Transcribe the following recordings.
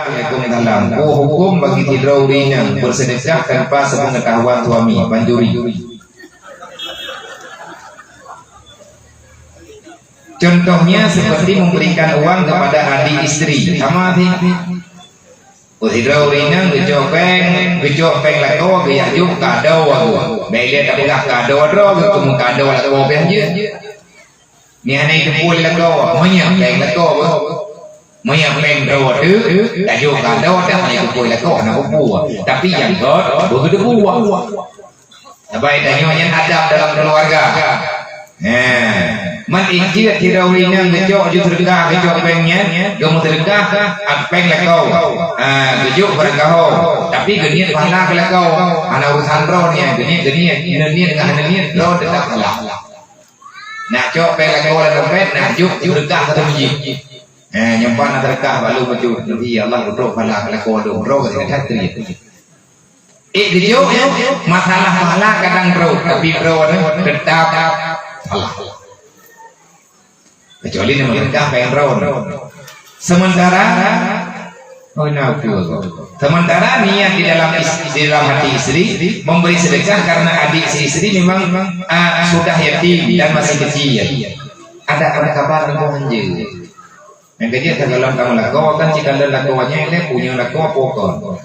Waalaikumsalam. Hukum bagi tidraurinya bersedekah tanpa sepengetahuan suami, banjuri. Contohnya seperti memberikan uang kepada adik istri. Sama sih. Tidraurinya gejopeng lako gaya juk kado aku. Beli tak pegah kado ro ketemu kado lako aja. Ni anai depul lako, monya peng lako. Monya peng ro tu, tak juk kado dah anai depul lako nak buah. Tapi yang god begitu buah. Baik tanya adab dalam keluarga. Man injil tirawina gejok ju sedekah gejok pengnya gomo sedekah peng lekau gejok berkau tapi geniat pahala ke lekau ana urusan ro nya geniat dengan geniat ro tetap salah nak cok peng lekau la dompet nak juk sedekah satu biji nyimpan sedekah balu baju nanti Allah utuh pahala ke lekau do ro ke hatri gejok masalah pahala kadang ro tapi ro tetap salah. Kecuali ini mereka pengen ron. Sementara niat di dalam hati istri memberi sedekah karena adik si istri memang sudah yatim dan masih kecil. Ada kabar tentang anjing. Yang kecil kalau kamu lakukan kan jika lakukannya ini punya lakukan pokok.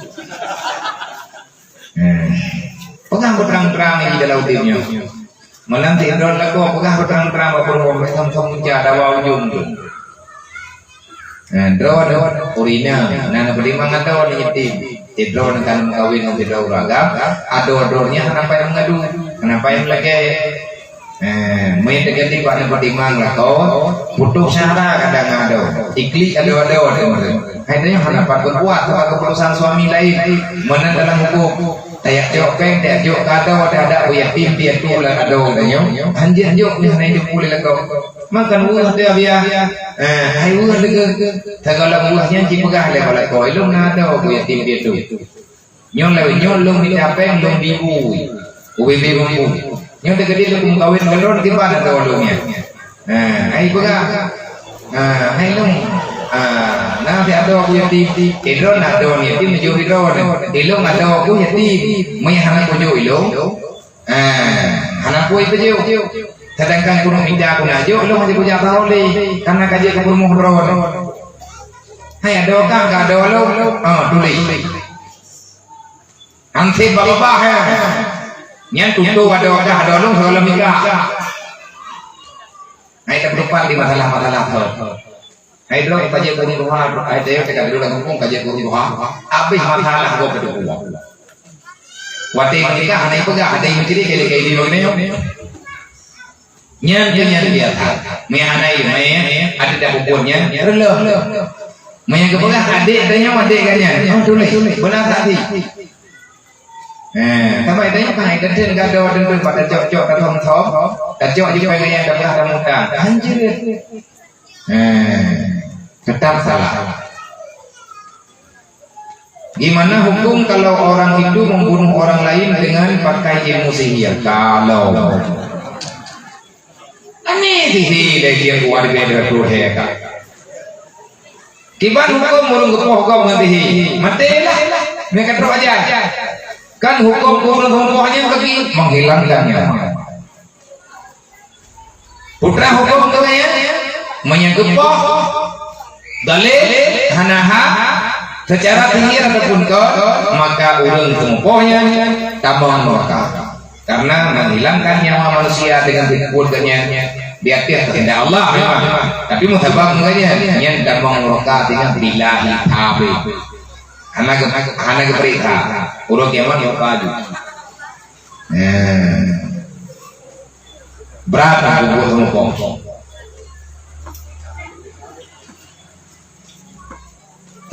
Pengang terang-terang di dalam timnya. Malam tidur lagu pegah berterang-terang berpuluh sama-sama muncah dawa ujung tu. Drone urina, nana beriman atau nyetim. Tidur kan kawin dengan tidur ragam. Ador-adornya kenapa yang mengadu? Kenapa yang lagi? Main terganti pada beriman lah kau. Butuh cara kadang ada. Iklik ada. Akhirnya kenapa berbuat sama keputusan suami lain? Mana dalam hukum? Tayak jok peng, tayak jok kado, ada yatim dia tulan ado danyo. Anjir jok ni hanai jok pulih lagu. Makan buah dia biar. Hai buah lega. Tagala buahnya ji pegah le kalau kau ilung ado yatim dia tu. Nyol long minta peng long bibu. Ubi bibu. Nyol tegadi lu kawin galon tiba ada dolongnya. Hai pegah. Hai long. Nanti ada aku yatim, idron ada yatim menuju idron, ilung ada aku yatim, menghalang punya ilung, halang pui punya, sedangkan kurung minta aku najo, ilung masih punya tahu le, karena kaji aku kurung idron, hai ada orang tak ada ilung, tulis, ansip bapa ya, yang tutup ada ilung segala mikah, hai tak berdepan di masalah tu. Hai dulu kaji bunyi doa, hai dia kita dulu ngomong kaji bunyi doa. Habis masalah gua berdua. Wati menikah hanai pegah, ada yang mencuri kayak di begini. Nyan biasa. Maya hanai ada dah buburnya. Releh. Maya kepegah adik adanya adik kannya. Tulis. Benar tak sih? Sampai tanya kan ada enggak ada wadah pada cok-cok datang thom. Cok juga pengen yang dah muda. Anjir. Tetap salah. Gimana hukum kalau orang itu membunuh orang lain dengan pakai ilmu sihir? Kalau aneh sih dia keluar dari keluarga. Kiban hukum murung gepoh kau mengerti? Matilah. Mereka terus aja. Kan hukum gepohnya bagi menghilangkannya. Putra hukum tu ya. Menyegepoh dalil hanaha secara sihir ataupun maka urang temupohnya tabang neraka karena menghilangkan nyawa manusia dengan dikuatnya di atas kehendak Allah memang tapi mutabak makanya yang tabang neraka dengan billahi tabi anak berita urang kiamat yang padu berapa bubuh temupoh.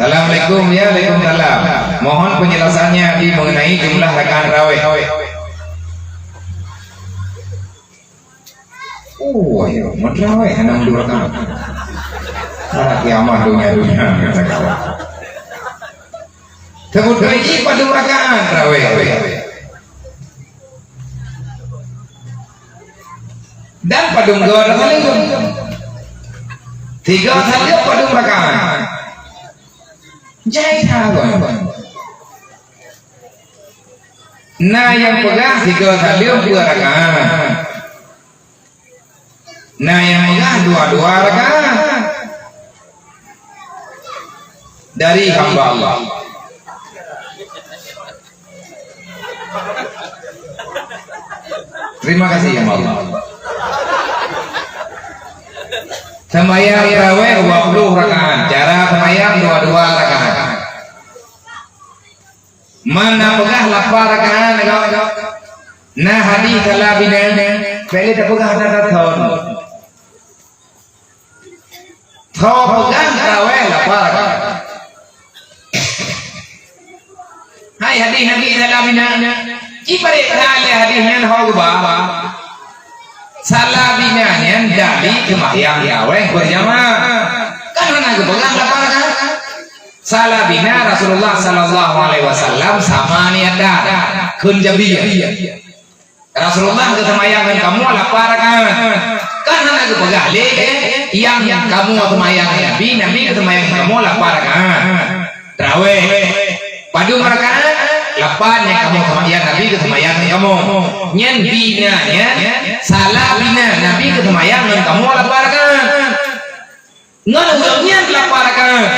Assalamualaikum ya, waalaikumsalam. Mohon penjelasannya di mengenai jumlah rakaat raweh. Ya, raweh hanya 2 rakaat. Salah kiamat dunia kata kawan. Sebut gaji pada 2 rakaat raweh. Dan pada 2 rakaat. 3 saja pada 2 rakaat. Jahit hagon. Nah yang pegang 3 kali 2 rakaat. Nah yang pegang 2 rakaat dari hamba Allah. Terima kasih ya Allah. Sembahyang tarawih 20 rakaat. Cara sembahyang 22 rakaat. Mana pegah 8 rakaat kau. Nah hadis salah bina. Pele tak pegah ada thon. Thon pegah tarawih 8 rakaat. Hai hadis salah bina. Ibare kali hadisnya hoga. Salah binanya dari sembahyang tarawih berjamaah. Kan nak pegang 8 rakaat. Salah bina Rasulullah sallallahu alaihi wasallam sama niada kun jabiyah. Rasulullah ke sembahyang kamu 8 rakaat. Kan nak pegang yang kamu sembahyang Nabi ke sembahyang kamu 8 rakaat. Tarawih. Padu rakaat 8 yang kamu sembahyang Nabi ke sembahyang kamu. Nyen binanya salah bina Nabi ke sembahyang kamu 8 rakaat. Ngan 8 rakaat.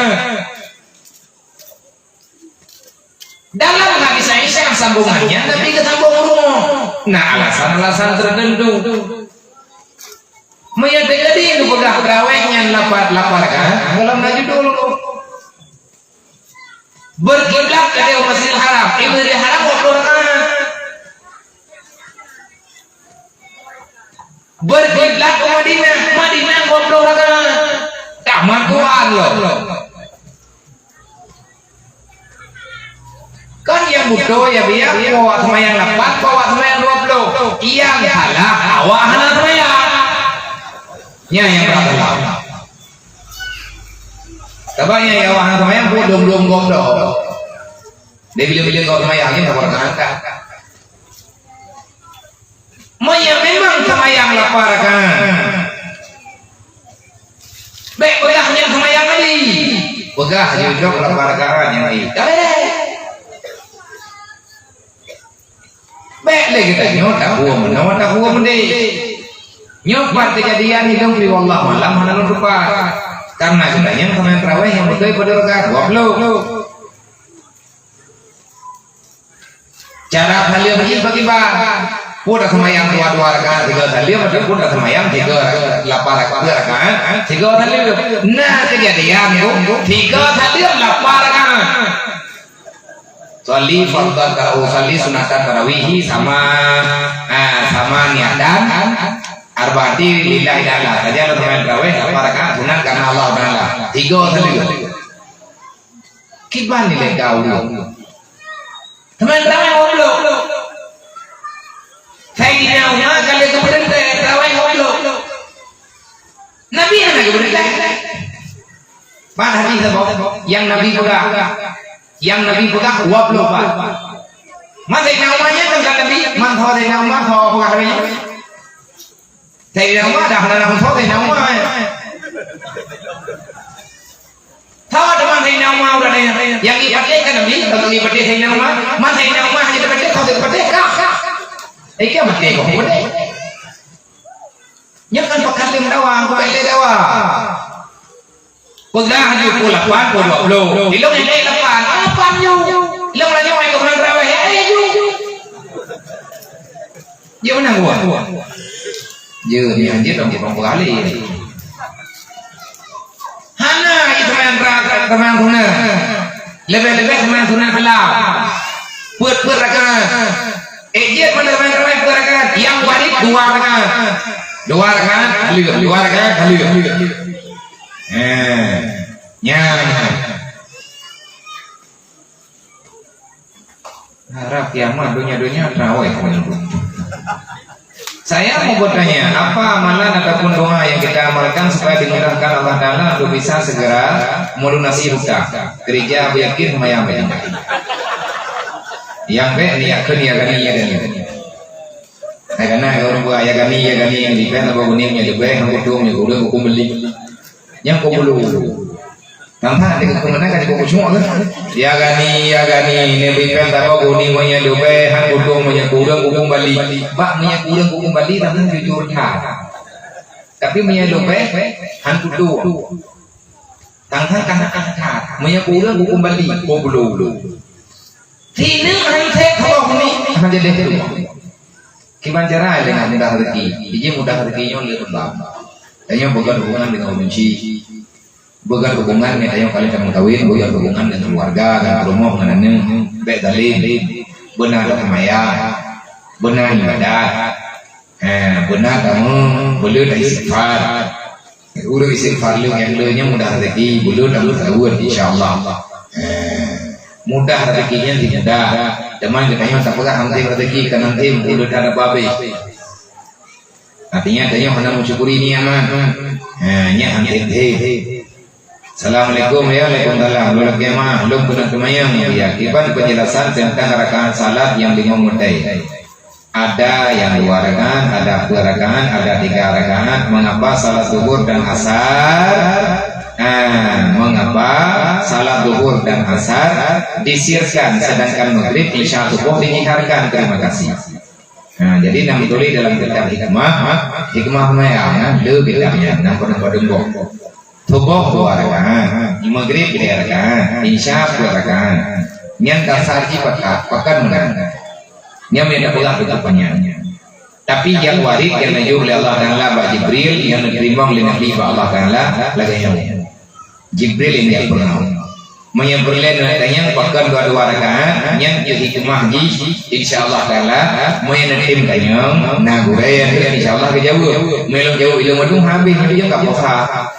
Dalam hadis Aisyah sambungannya Nabi ke sambung rumah. Nah alasan-alasan tertentu. Menyatakan itu pegang terawihnya 8 rakaat. Kalau maju dulu. Berkiblat ke Masjidil Haram. Masjidil Haram 20 rakaat. Berkiblat ke Madinah 20 rakaat. Taman Quran loh. Kan yang butuh ya biar bawa sembahyang 8, bawa sembahyang 20. Yang salah awak hana sembahyang. Nya yang berapa? Tabanya ya awak hana sembahyang belum goblok. Dia bila-bila kau sembahyang ni tak berangkat. Maya memang sembahyang 8 rakaat. Baik pegahnya sembahyang tadi. Pegah jujur 8 rakaat yang ini. Dah baik lagi kita nyot tak huwa mende. Nyot part kejadian hidup di wallah malam mana lupa. Karena sebenarnya sembahyang tarawih yang betul pada rakaat 20. Cara kalian bagi Pudah sembahyang 2 rakaat 3 kali, maksudnya pudah sembahyang 8 rakaat 3 kali. Nah kejadian 3 kali 8 rakaat. Soli fardhu tarawih, soli sunatan tarawih sama niatan arba'ati lillahi ta'ala. Saja lo sembahyang tarawih 8 rakaat sunat karena Allah Taala. 3 kali. Kiban nilai kau dulu. Sembahyang tarawih goblok. Sayyidina Umar kali keberintah tarawih goblok. Nabi yang lagi berintah. Mana hadis yang Nabi pegang? Yang Nabi pegang 20 Pak. Mas Sayyidina Umarnya kan Nabi, man tho Sayyidina Umar tho pegang ini. Sayyidina Umar dah nak tho Sayyidina Umar. Tahu teman Sayyidina Umar udah yang ibadah kan Nabi, kalau ibadah Sayyidina Umar, man Sayyidina Umar hanya ibadah tho ibadah kah? Ikan mati kok ibadah. Yang kan pakalim dawang, pakalim dawang. Pegang hanya pula 20. Ilong yang lain 8 nyu. Ilong lagi main ke bulan terawih ya ayo. Dia menang gua. Je ni anjir dong berapa kali. Hana itu main teman guna. Lebih-lebih teman guna kelam. Put rakaat. Ejek mana main terawih rakaat. Yang wajib 2 rakaat. 2 rakaat kali. Harap kiamat dunia terawih. Saya mau bertanya, apa amalan ataupun doa yang kita amalkan supaya dimudahkan Allah Taala untuk bisa segera melunasi hutang? Gereja yakin lumayan banyak. Yang niatkan ya gani. Karena orang buat ya gani yang di pen apa bunyinya di pen hukum beli. Yang kau belum Tampak ada kemana kan di semua kan? Ya gani ne bipel tako guni monya dobe han kutung monya kurang kutung Bali. Bak monya kurang kutung Bali tapi jujur tha. Tapi monya dobe han kutung. Tang kan tha. Monya kurang kutung Bali ko bulu. Thì nước anh thế không đi. Han jadi tu. Gimana cara dengan mudah rezeki? Jadi mudah rezekinya oleh Allah. Tanya bukan hubungan dengan benci. Bukan hubungan yang kalian akan kawin, bukan hubungan dengan keluarga, dengan rumah, dengan baik dalil, benar maya, benar ibadah, benar kamu boleh dari istighfar, udah istighfar lu yang lainnya mudah rezeki, boleh dalam tahun insyaallah, mudah rezekinya tidak mudah, teman katanya tak pernah nanti rezeki kan nanti udah ada babi, artinya katanya hendak mensyukuri nikmat, nanti Assalamualaikum ya waalaikumsalam. Belum kemah, belum kena kemayang ya. Akibat penjelasan tentang rakaat salat yang 5 mutai. Ada yang 2 rakaat, ada 2 rakaat, ada 3 rakaat. Mengapa salat zuhur dan asar? Mengapa salat zuhur dan asar disirkan sedangkan maghrib isya subuh diiharkan? Terima kasih. Jadi nam tulis dalam kitab hikmah maya le bedanya nam pada dembok. Subuh 2 rakaat, maghrib 3 rakaat, isya 2 rakaat. Nyan dasar ji pakan menang. Nyan tidak pulang tutupannya. Tapi yang warid yang najul oleh Allah Taala ba Jibril yang diterima oleh Nabi Allah Taala laganya. Jibril ini yang pernah. Menyebutkan tanya pakan 2 rakaat, nyan hikmah ji insyaallah Taala menetim tanya na guraya insyaallah kejauh. Melong jauh ilmu itu habis dia enggak puasa.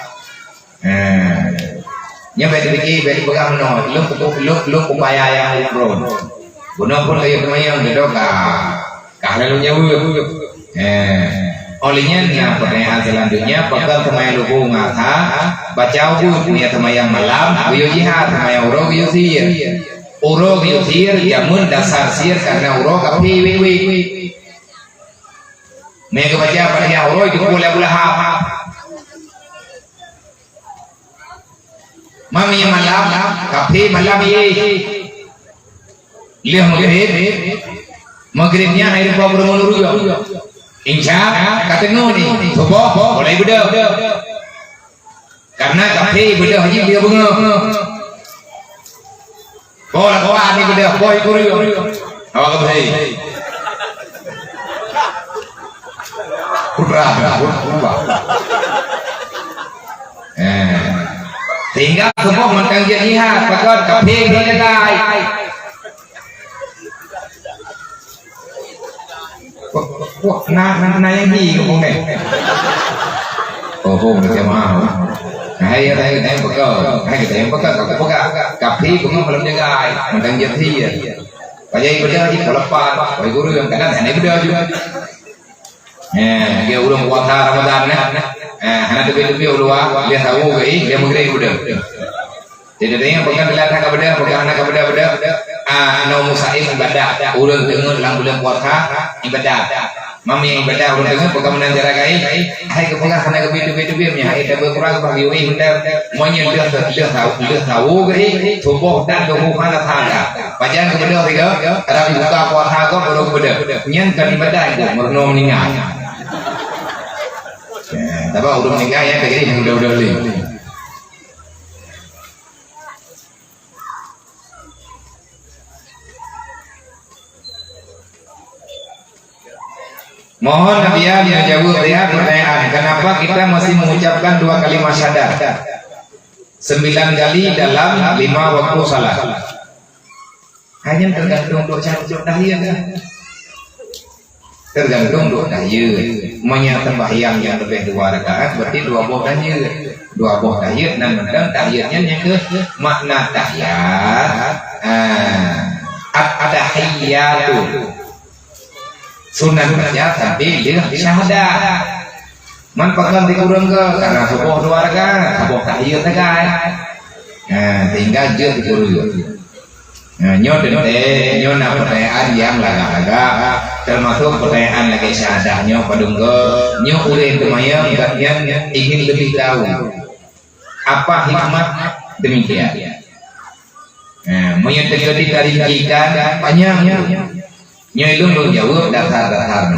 Nya bagi bagi pegang no lu upaya yang ukron guna pun kayak kemayang gitu lalu nyawu olehnya yang pertanyaan selanjutnya pegang kemayang lupu ngata baca ubu punya kemayang malam biyo jihad kemayang uro biyo sir jamun dasar sir karena uro kapi wiwi mereka baca pada uro itu boleh hap Mami malam, kafe malam ye. Lihat maghribnya air pau bermulur juga. Insya katanya nih, subuh boleh beda. Karena kafe beda haji dia bunga. Boleh kawan ni beda, boy kuriyo. Awak kafe. Putra. Sehingga semua mentang jihad pakai kafe dia guys. Wah, nah yang di ngomong deh. Oh, dia mau. Hai kita yang pakai kafe bunga belum jaga. Mentang jihad. Pajai beda di kelepan. Wahai guru yang kadang ini beda juga. Dia udah puasa Ramadan anak tepi ulua dia tahu gay dia mengira udah jadi dia pegang gelar anak beda pegang anak beda no musaim ibadah urang dengar lang bulan puasa ibadah mami ibadah urang dengar pegang menanjara gay hai ke pegang anak beda nya hai tak berkurang bagi we benda monya dia tahu gay subuh dan dohana tangga pajan ke beda tiga ada buka puasa kok baru beda nyen kan ibadah itu merno meninggal. Tapi udah menikah ya kayak gini udah beli. Mohon Nabiya menjawab pertanyaan, kenapa kita masih mengucapkan 2 kalimat syahadat 9 kali dalam 5 waktu salat? Hanya tergantung doa dahiyah kan? Tergantung doa dahiyah. Menyatakan sembahyang yang lebih 2 rakaat berarti 2 buah tahiyat. 2 buah tahiyat dan menang tahiyatnya yang ke makna tahiyat. Ada tahiyatu. Sunnah saja tapi dia syahadat. Manfaatkan dikurang ke karena subuh 2 rakaat, buah tahiyat guys. Sehingga dia dikurang. Nyo pertanyaan yang laga-laga termasuk pertanyaan lagi syahadahnya padunggo nyo udah kemayang yang ingin lebih tahu apa hikmah Demikian. Mungkin ketika dirincikan panjang. Nyai lu jawab dasar-dasar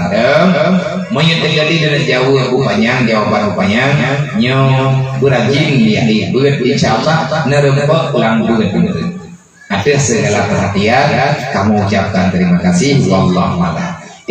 mungkin terjadi dengan jauh panjang jawaban panjang nyo berajin dia buat insyaallah nerempok langgung atas segala perhatian kamu ucapkan terima kasih wallahu a'lam.